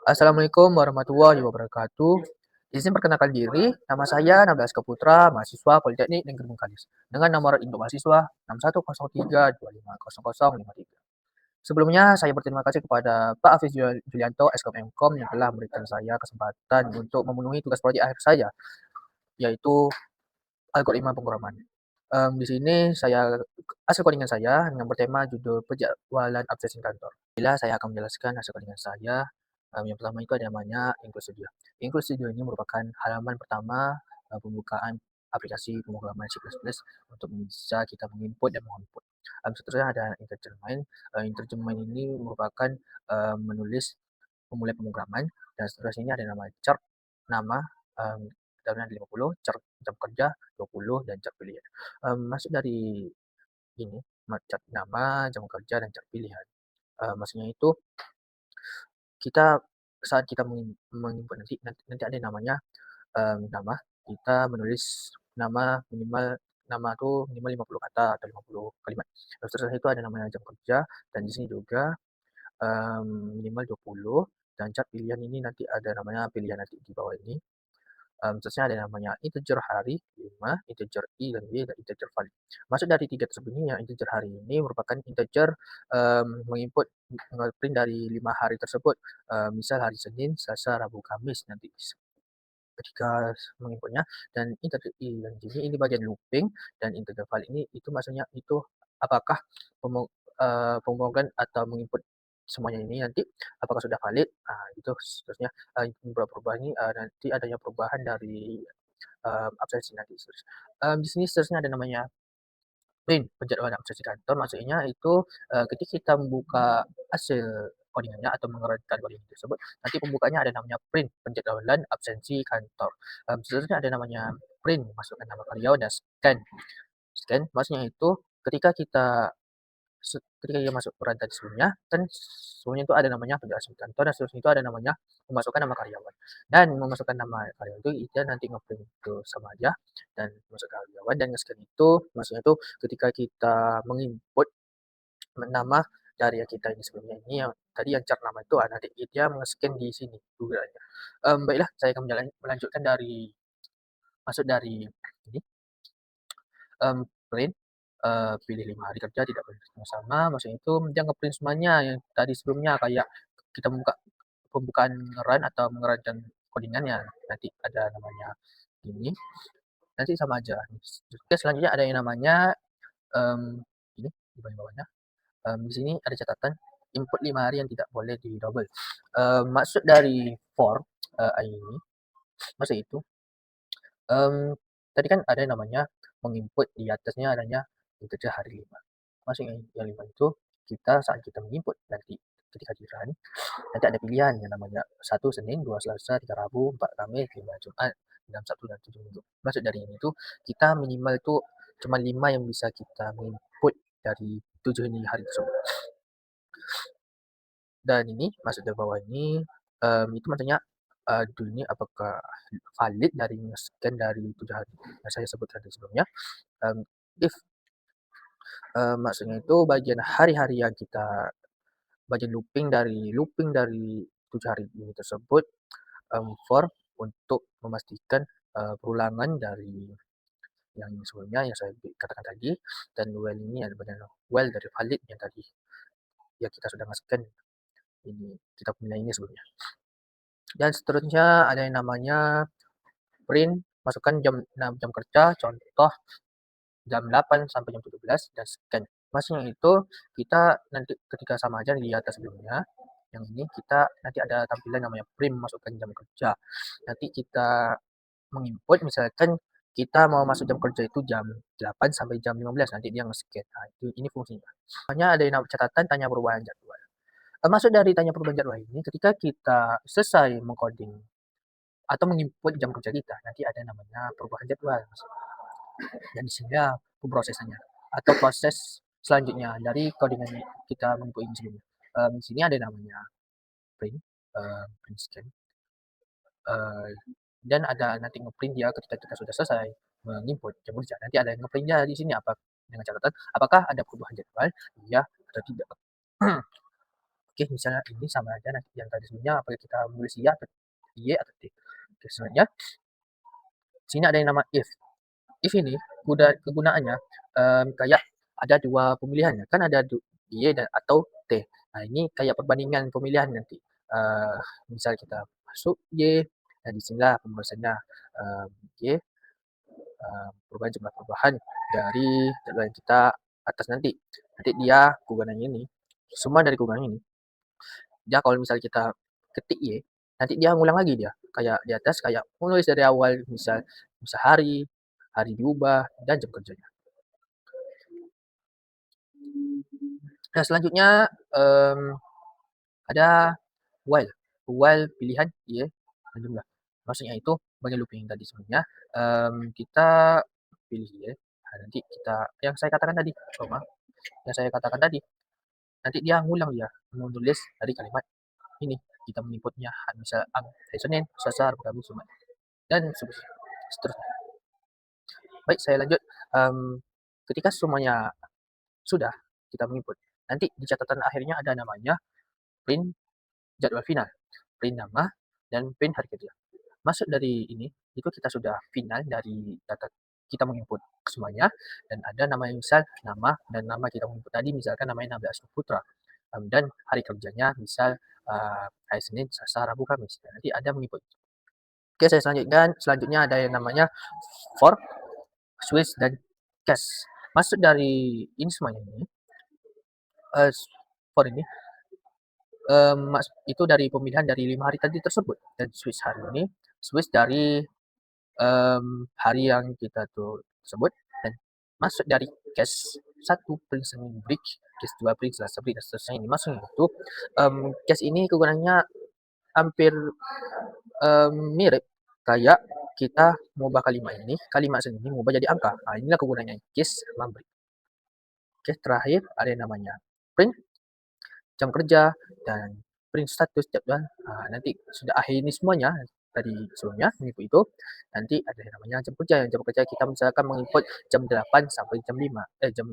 Assalamualaikum warahmatullahi wabarakatuh. Izin perkenalkan diri, nama saya Nabila Azka Putra, mahasiswa Politeknik Negeri Bengkalis, dengan nomor induk mahasiswa 6103250053. Sebelumnya, saya berterima kasih kepada Pak Hafiz Julianto, Eskom Mkom, yang telah memberikan saya kesempatan untuk memenuhi tugas proyek akhir saya, yaitu algoritma pemrograman. Di sini saya hasil codingan saya yang bertema judul penjadwalan absensi kantor. Bila saya akan menjelaskan hasil codingan saya, yang pertama itu ada namanya Include Studio. Include Studio ini merupakan halaman pertama pembukaan aplikasi pemrograman C++ untuk bisa kita menginput dan mengoutput. Seterusnya ada integer main. Integer main ini merupakan menulis memulai pemrograman, dan seterusnya ini ada nama char, nama daunnya ada 50, char jam kerja 20, dan char pilihan. Masuk dari ini char nama, jam kerja, dan char pilihan. Maksudnya itu kita saat kita menginput nanti ada namanya nama, kita menulis nama tuh minimal 50 kata atau 50 kalimat. Terus setelah itu ada namanya jam kerja, dan di sini juga minimal 20, dan cat pilihan ini nanti ada namanya pilihan nanti di bawah ini. Seterusnya ada namanya integer hari 5, integer i dan y, dan integer value. Masuk dari tiga tersebut ini, yang integer hari ini merupakan integer menginput print dari 5 hari tersebut. Misal hari Senin, Selasa, Rabu, Kamis nanti ketika menginputnya. Dan integer i dan j ini bagian looping, dan integer value ini itu maksudnya itu apakah pemotongan atau menginput semuanya ini nanti apakah sudah valid. Itu seterusnya beberapa perubahan ini nanti adanya perubahan dari absensi nanti seterusnya. Di sini seterusnya ada namanya print penjadwalan absensi kantor. Maksudnya itu ketika kita membuka hasil codingannya atau mengerjakan codingan tersebut, nanti pembukanya ada namanya print penjadwalan absensi kantor. Seterusnya ada namanya print masukkan nama karyawan, dan scan. Scan maksudnya itu ketika kita ketika dia masuk peran tadi sebelumnya, kan sebelumnya itu ada namanya penjelasan kantor, dan seterusnya itu ada namanya memasukkan nama karyawan. Dan memasukkan nama karyawan itu dia nanti ngeprint itu sama aja, dan masuk karyawan dan nge-scan itu maksudnya itu ketika kita menginput nama dari yang kita ini sebelumnya ini, yang tadi yang chart nama itu nanti dia nge-scan di sini dugaannya. Baiklah, saya akan melanjutkan dari masuk dari ini print, pilih 5 hari kerja tidak boleh sama-sama, maksudnya itu dia nge-print semuanya yang tadi sebelumnya, kayak kita buka pembukaan run atau mengerjakan codingannya, nanti ada namanya ini, nanti sama aja. Oke, selanjutnya ada yang namanya ini di bawah-bawahnya, di sini ada catatan input 5 hari yang tidak boleh di-double. Maksud dari for ini, maksud itu tadi kan ada yang namanya menginput, di atasnya adanya integer hari 5. Maksudnya yang 5 itu kita saat kita menginput nanti ketika di run, nanti ada pilihan yang namanya 1 Senin, 2 Selasa, 3 Rabu, 4 Kamis, 5 Jumat, 6 Sabtu, dan 7 Minggu. Maksud dari ini tuh kita minimal itu cuma 5 yang bisa kita menginput dari 7 ini hari tersebut. Dan ini masuk dari bawah ini, itu maksudnya ini apakah valid dari scan dari 7 hari yang saya sebutkan tadi sebelumnya. If maksudnya itu bagian hari-hari yang kita bagian looping dari 7 hari ini tersebut, for untuk memastikan perulangan dari yang sebelumnya yang saya katakan tadi, dan while ini ada bagian while dari valid yang tadi ya kita sudah nge-scan ini kita punya ini sebelumnya. Dan seterusnya ada yang namanya print, masukkan jam kerja, contoh jam 8 sampai jam 17, dan scan. Maksudnya itu kita nanti ketika sama aja di atas sebelumnya, yang ini kita nanti ada tampilan namanya print masukkan jam kerja. Nanti kita menginput misalkan kita mau masuk jam kerja itu jam 8 sampai jam 15, nanti dia nge-scan. Itu ini fungsinya. Hanya ada yang catatan tanya perubahan jadwal. Masuk dari tanya perubahan jadwal ini ketika kita selesai mengcoding atau menginput jam kerja kita, nanti ada namanya perubahan jadwal. Dan di sini pemrosesannya atau proses selanjutnya dari codingan kita menginput ini sebelumnya. Di sini ada namanya print, print scan, dan ada nanti ngeprint dia ketika kita sudah selesai menginput jam kerja. Nanti ada yang ngeprintnya di sini apa dengan catatan apakah ada perubahan jadwal, iya atau tidak. Oke, misalnya ini sama aja nanti yang tadi sebelumnya, apakah kita menulis iya atau y atau t. Oke, selanjutnya sini ada yang nama if. If ini kegunaannya kayak ada dua pemilihannya, kan ada y dan atau t. Nah, ini kayak perbandingan pemilihan nanti. Eh, Misal kita masuk y, dan di sinilah pembahasannya y, perubahan jumlah perubahan dari jadwal yang kita atas nanti. Nanti dia kegunaannya ini, semua dari kegunaan ini. Dia kalau misalnya kita ketik Y, nanti dia ngulang lagi dia. Kayak di atas kayak menulis dari awal, misal hari, hari diubah, dan jam kerjanya. Nah, selanjutnya ada while. While pilihan Y dan jumlah. Maksudnya itu bagi looping tadi sebelumnya, kita pilih Y, nah, nanti kita yang saya katakan tadi, yang saya katakan tadi, nanti dia ngulang dia menulis dari kalimat ini, kita menginputnya misal hari Senin, Selasa, Rabu, Kamis, Jumat, dan seterusnya. Baik, saya lanjut. Ketika semuanya sudah kita menginput, nanti di catatan akhirnya ada namanya print jadwal final, print nama, dan print hari kerja. Masuk dari ini, itu kita sudah final dari data kita menginput semuanya, dan ada nama yang misal nama dan nama kita menginput tadi, misalkan namanya Nabil Asrul Putra, dan hari kerjanya misal hari Senin, Selasa, Rabu, Kamis. Dan nanti ada menginput. Oke, saya selanjutnya ada yang namanya for, Swiss, dan cash. Masuk dari ini semuanya ini, for ini itu dari pemilihan dari 5 hari tadi tersebut, dan Swiss hari ini, Swiss dari hari yang kita tuh sebut, dan masuk dari cash 1 print Senin break, cash 2 print Selasa break, dan seterusnya. Ini masuknya itu cash ini kegunaannya hampir mirip kayak kita mengubah kalimat Senin ini mengubah jadi angka. Nah, inilah kegunaannya cash sama break. Oke, terakhir ada yang namanya print jam kerja dan print status jadwal. Nah, nanti sudah akhir ini semuanya tadi sebelumnya menginput itu, nanti ada yang namanya jam kerja. Jam kerja kita misalkan menginput jam 8 sampai jam 5, jam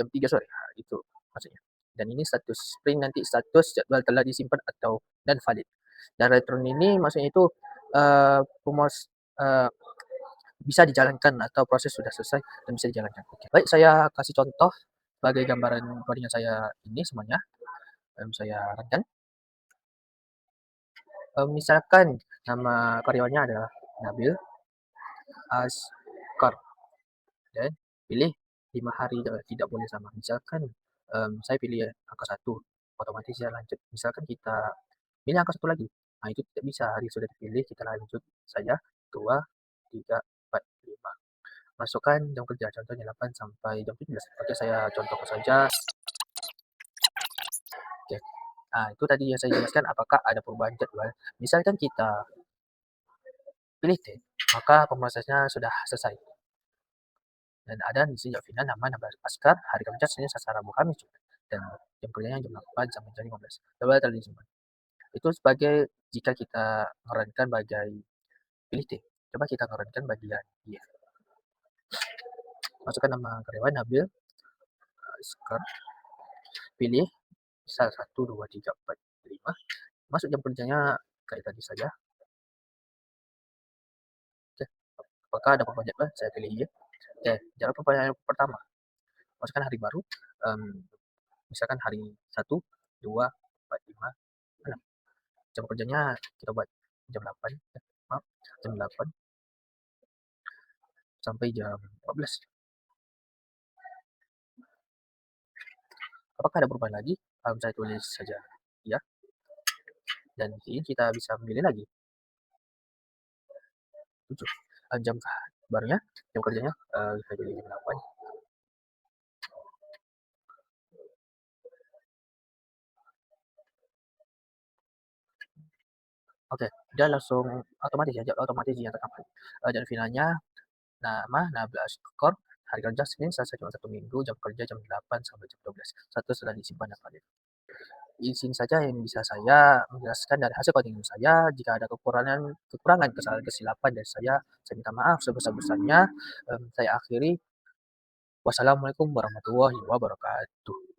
3 sore. Nah, itu maksudnya. Dan ini status print, nanti status jadwal telah disimpan atau dan valid. Dan return ini maksudnya itu uh, uh, bisa dijalankan atau proses sudah selesai dan bisa dijalankan. Oke. Baik, saya kasih contoh sebagai gambaran codingan saya ini semuanya. Saya renkan. Misalkan nama karyawannya adalah Nabil Askar, dan pilih 5 hari tidak boleh sama. Misalkan saya pilih angka 1, otomatis saya lanjut. Misalkan kita pilih angka 1 lagi, nah itu tidak bisa, hari sudah dipilih, kita lanjut saja 2, 3, 4, 5. Masukkan jam kerja, contohnya 8 sampai jam 17. Oke, saya contohkan saja. Oke. Nah, itu tadi yang saya jelaskan apakah ada perubahan jadwal. Misalkan kita pilih T, maka pemrosesnya sudah selesai. Dan ada di sini final nama Askar, hari kerja Senin, Selasa, Rabu, Kamis, dan jam kerjanya jam 8 sampai jam 15. Coba tadi disimpan. Itu sebagai jika kita merankan bagai pilih T. Coba kita merankan bagian iya. Masukkan nama karyawan Nabil Askar, pilih misal 1, 2, 3, 4, 5. Masuk jam kerjanya kayak tadi saja. Oke. Apakah ada perubahan jadwal? Saya pilih iya. Oke, jalan pertanyaan pertama. Masukkan hari baru. Misalkan hari 1, 2, 4, 5, 6. Jam kerjanya kita buat jam 8. Maaf, jam 8 sampai jam 14. Apakah ada perubahan lagi? Saya tulis saja ya. Dan di sini kita bisa memilih lagi 7. Jam barunya, jam kerjanya kita pilih jam 8. Oke, dia langsung otomatis ya, otomatis dinyatakan. Dan finalnya nama Nabil Askor, hari kerja Senin, Selasa, Jumat, Sabtu, Minggu, jam kerja jam 8 sampai jam 12. Satu sudah disimpan dan valid. Izin saja yang bisa saya menjelaskan dari hasil coding saya. Jika ada kekurangan, kesalahan, kesilapan dari saya minta maaf sebesar-besarnya. Saya akhiri. Wassalamualaikum warahmatullahi wabarakatuh.